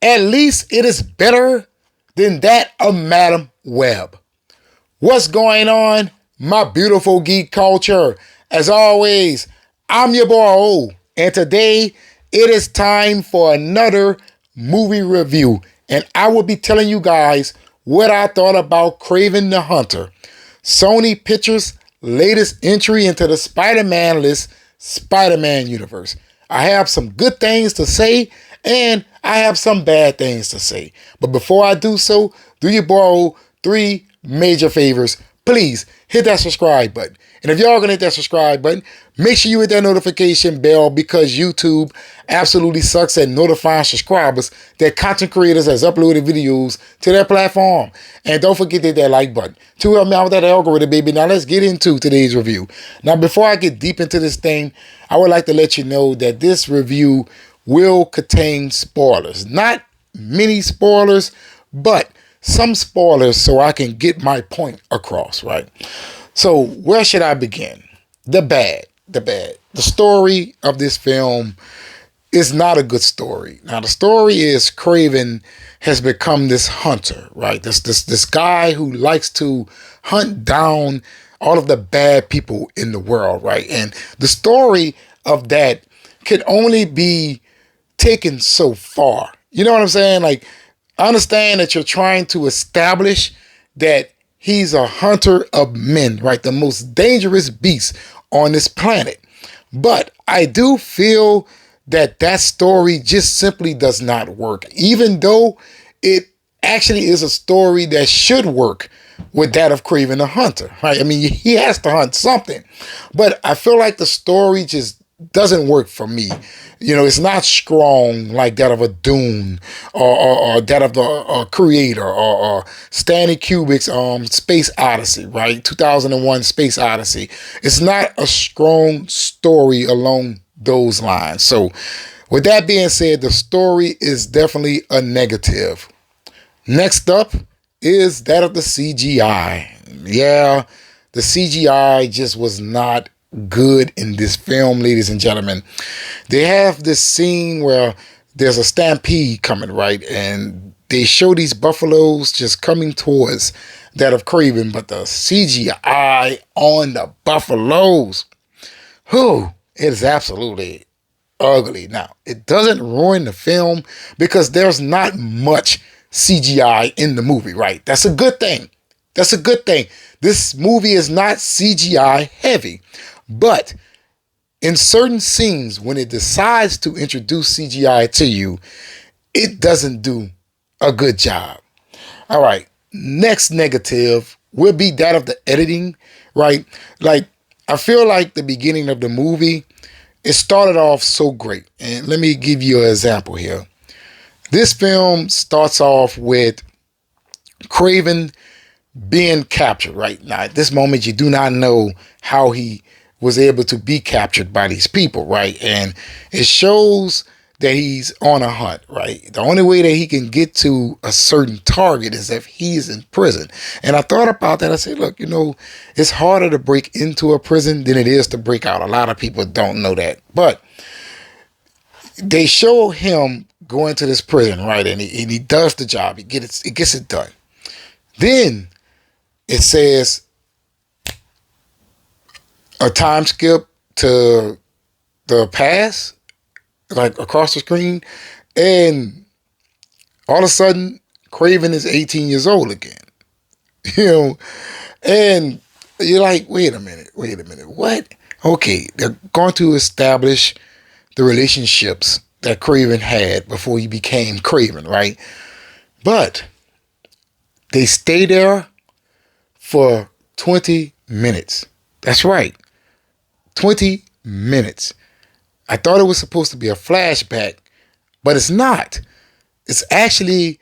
at least it is better than that of Madam Web. What's going on, my beautiful geek culture? As always, I'm your boy O, and today it is time for another movie review, and I will be telling you guys what I thought about Kraven the Hunter, Sony Pictures' latest entry into the Spider-Man-less Spider-Man universe. I have some good things to say, and I have some bad things to say. But before I do so, do you borrow 3 major favors? Please hit that subscribe button. And if y'all gonna hit that subscribe button, make sure you hit that notification bell, because YouTube absolutely sucks at notifying subscribers that content creators has uploaded videos to their platform. And don't forget to hit that like button to help me out with that algorithm, baby. Now let's get into today's review. Now, before I get deep into this thing, I would like to let you know that this review will contain spoilers. Not many spoilers, but some spoilers so I can get my point across, right? So where should I begin? The bad. The story of this film is not a good story. Now, the story is Kraven has become this hunter, right? This guy who likes to hunt down all of the bad people in the world, right? And the story of that can only be taken so far. You know what I'm saying? Like, I understand that you're trying to establish that he's a hunter of men, right? The most dangerous beast on this planet. But I do feel that that story just simply does not work, even though it actually is a story that should work with that of Kraven the Hunter, right? I mean, he has to hunt something, but I feel like the story just doesn't work for me. You know, it's not strong like that of a Dune or that of the Creator or Stanley Kubrick's Space Odyssey, right? 2001 Space Odyssey. It's not a strong story along those lines. So with that being said, the story is definitely a negative. Next up is that of the CGI. Yeah, the CGI just was not good in this film, ladies and gentlemen. They have this scene where there's a stampede coming, right? And they show these buffaloes just coming towards that of Kraven, but the CGI on the buffaloes, it is absolutely ugly. Now, it doesn't ruin the film because there's not much CGI in the movie, right? That's a good thing. That's a good thing. This movie is not CGI heavy, but in certain scenes, when it decides to introduce CGI to you, it doesn't do a good job. All right, next negative will be that of the editing, right? Like, I feel like the beginning of the movie, it started off so great. And let me give you an example here. This film starts off with Kraven being captured, right? Now, at this moment, you do not know how he was able to be captured by these people, right? And it shows that he's on a hunt, right? The only way that he can get to a certain target is if he's in prison. And I thought about that. I said, look, you know, it's harder to break into a prison than it is to break out. A lot of people don't know that. But they show him going to this prison, right? And he does the job. He gets it done. Then it says a time skip to the past, like across the screen, and all of a sudden, Kraven is 18 years old again. You know, and you're like, wait a minute, what? Okay, they're going to establish the relationships that Kraven had before he became Kraven, right? But they stay there for 20 minutes. That's right. 20 minutes. I thought it was supposed to be a flashback, but it's not. It's actually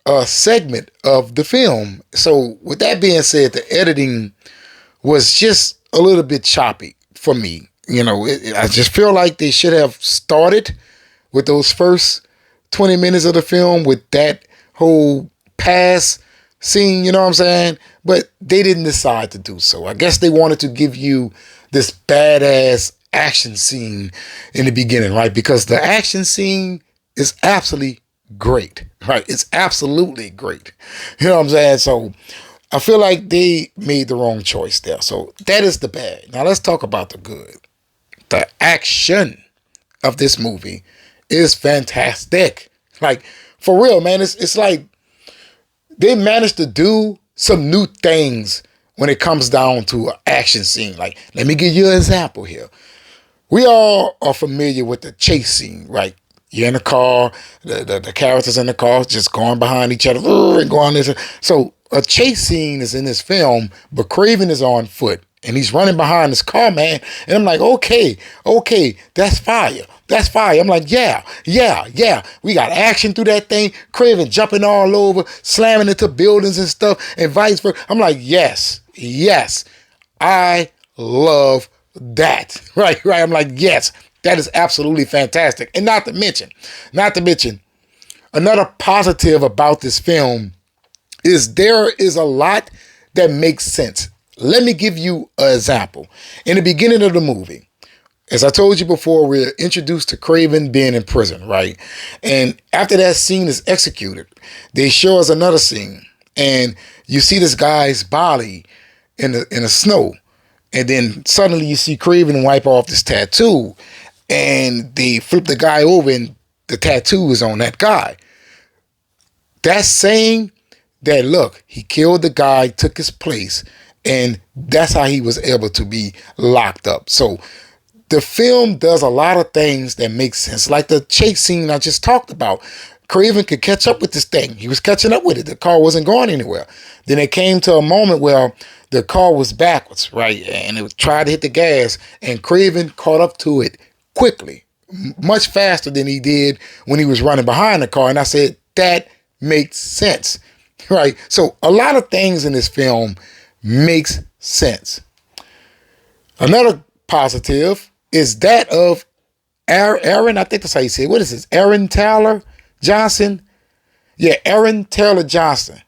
a segment of the film. So with that being said, the editing was just a little bit choppy for me. You know, I just feel like they should have started with those first 20 minutes of the film with that whole past scene, you know what I'm saying? But they didn't decide to do so. I guess they wanted to give you this badass action scene in the beginning, right? Because the action scene is absolutely great, right? It's absolutely great. You know what I'm saying? So I feel like they made the wrong choice there. So that is the bad. Now let's talk about the good. The action of this movie is fantastic. Like, for real, man. It's like they managed to do some new things when it comes down to an action scene. Like, let me give you an example here. We all are familiar with the chase scene, right? You're in the car, the characters in the car just going behind each other and going this. So a chase scene is in this film, but Kraven is on foot and he's running behind this car, man. And I'm like, okay, that's fire. That's fire. I'm like, yeah. We got action through that thing. Kraven jumping all over, slamming into buildings and stuff, and vice versa. I'm like, yes. I love that. Right. I'm like, yes, that is absolutely fantastic. And not to mention, another positive about this film is there is a lot that makes sense. Let me give you an example. In the beginning of the movie, as I told you before, we're introduced to Kraven being in prison, right? And after that scene is executed, they show us another scene. And you see this guy's body in the snow. And then suddenly you see Kraven wipe off this tattoo. And they flip the guy over and the tattoo is on that guy. That's saying that, look, he killed the guy, took his place, and that's how he was able to be locked up. So the film does a lot of things that make sense. Like the chase scene I just talked about. Kraven could catch up with this thing. He was catching up with it. The car wasn't going anywhere. Then it came to a moment where the car was backwards, right? And it tried to hit the gas, and Kraven caught up to it quickly, much faster than he did when he was running behind the car. And I said, that makes sense, right? So a lot of things in this film makes sense. Another positive is that of Aaron, I think that's how you say it. What is this? Aaron Taylor Johnson? Yeah, Aaron Taylor Johnson.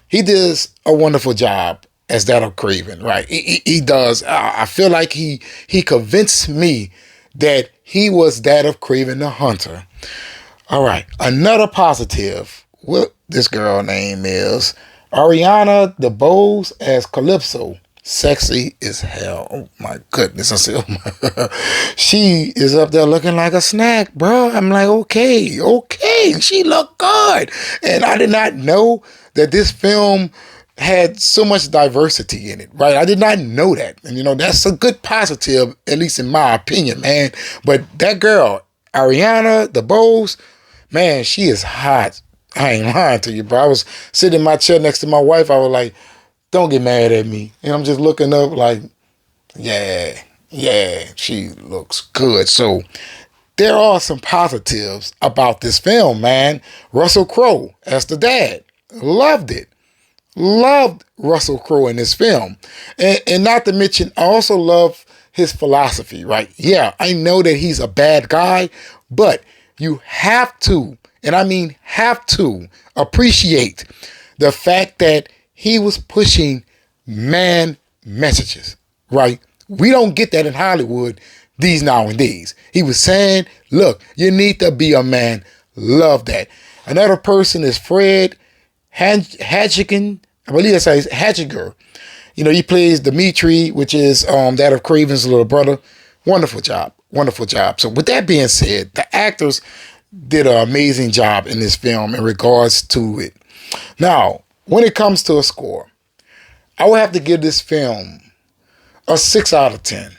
He does a wonderful job as that of Kraven, right? He does. I feel like he convinced me that he was that of Kraven the Hunter. All right, another positive. What this girl name is Ariana DeBose as Calypso. Sexy as hell. Oh my goodness. I said, oh my. She is up there looking like a snack, bro. I'm like, okay. She looked good. And I did not know that this film had so much diversity in it, right? I did not know that. And, that's a good positive, at least in my opinion, man. But that girl, Ariana DeBose, man, she is hot. I ain't lying to you, bro. I was sitting in my chair next to my wife. I was like, don't get mad at me. And I'm just looking up like, yeah, she looks good. So there are some positives about this film, man. Russell Crowe as the dad. Loved it. Loved Russell Crowe in this film. And not to mention, I also love his philosophy, right? Yeah, I know that he's a bad guy, but you have to, and I mean have to, appreciate the fact that he was pushing man messages, right? We don't get that in Hollywood these nowadays. He was saying, look, you need to be a man. Love that. Another person is Fred Hachigan. I believe that's how he's Hachiger. He plays Dimitri, which is that of Kraven's little brother. Wonderful job. So with that being said, the actors did an amazing job in this film in regards to it. Now, when it comes to a score, I would have to give this film a 6 out of 10.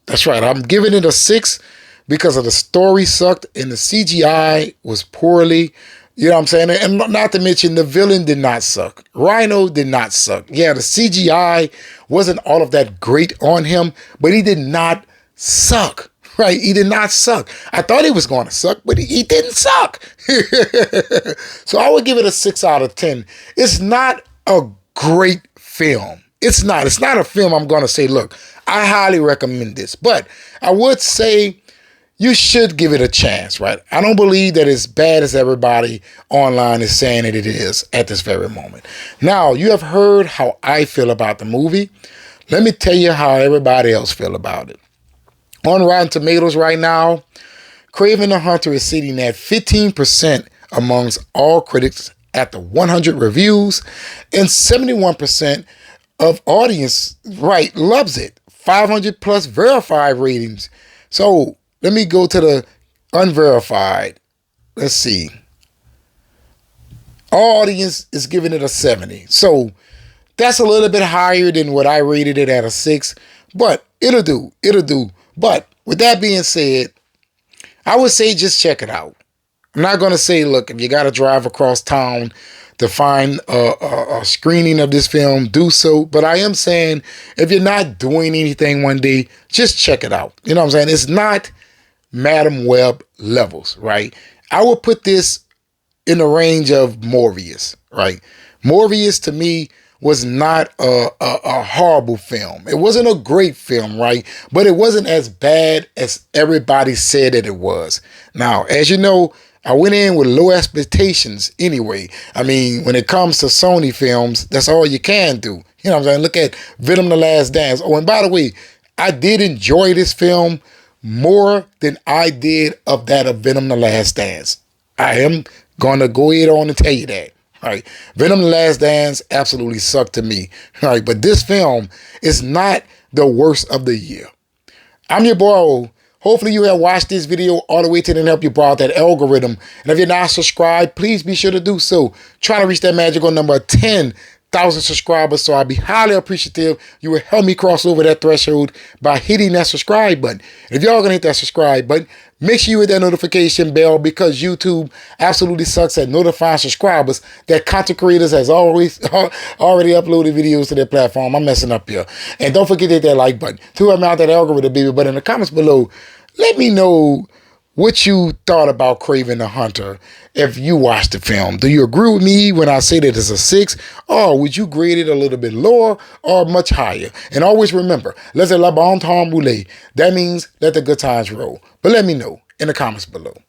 That's right. I'm giving it a 6 because of the story sucked and the CGI was poorly. You know what I'm saying? And not to mention the villain did not suck. Rhino did not suck. Yeah, the CGI wasn't all of that great on him, but he did not suck. Right? He did not suck. I thought he was going to suck, but he didn't suck. So I would give it a 6 out of 10. It's not a great film. It's not a film I'm going to say, look, I highly recommend this. But I would say you should give it a chance, right? I don't believe that it's bad as everybody online is saying that it is at this very moment. Now, you have heard how I feel about the movie. Let me tell you how everybody else feel about it. On Rotten Tomatoes right now, Kraven the Hunter is sitting at 15% amongst all critics after 100 reviews, and 71% of audience loves it. 500 plus verified ratings. So let me go to the unverified. Let's see. Our audience is giving it a 70. So that's a little bit higher than what I rated it at a 6. But it'll do. It'll do. But with that being said, I would say just check it out. I'm not going to say, look, if you got to drive across town to find a screening of this film, do so. But I am saying, if you're not doing anything one day, just check it out. You know what I'm saying? It's not Madam Web levels, right? I would put this in the range of Morbius, right? Morbius, to me, was not a horrible film. It wasn't a great film, right? But it wasn't as bad as everybody said that it was. Now, as you know, I went in with low expectations anyway. I mean, when it comes to Sony films, that's all you can do. You know what I'm saying? Look at Venom the Last Dance. Oh, and by the way, I did enjoy this film more than I did of that of Venom the Last Dance. I am going to go ahead on and tell you that. All right. Venom the Last Dance absolutely sucked to me. All right. But this film is not the worst of the year. I'm your boy O. Hopefully you have watched this video all the way to the end, help you brought that algorithm. And if you're not subscribed, please be sure to do so. Trying to reach that magical number of 10,000 subscribers. So I'd be highly appreciative. You will help me cross over that threshold by hitting that subscribe button. If y'all gonna hit that subscribe button, make sure you hit that notification bell, because YouTube absolutely sucks at notifying subscribers that content creators has already uploaded videos to their platform. I'm messing up here. And don't forget to hit that like button to help me out that algorithm, baby. But in the comments below, let me know what you thought about Kraven the Hunter if you watched the film. Do you agree with me when I say that it's a 6? Or would you grade it a little bit lower or much higher? And always remember, laissez la bon temps rouler. That means let the good times roll. But let me know in the comments below.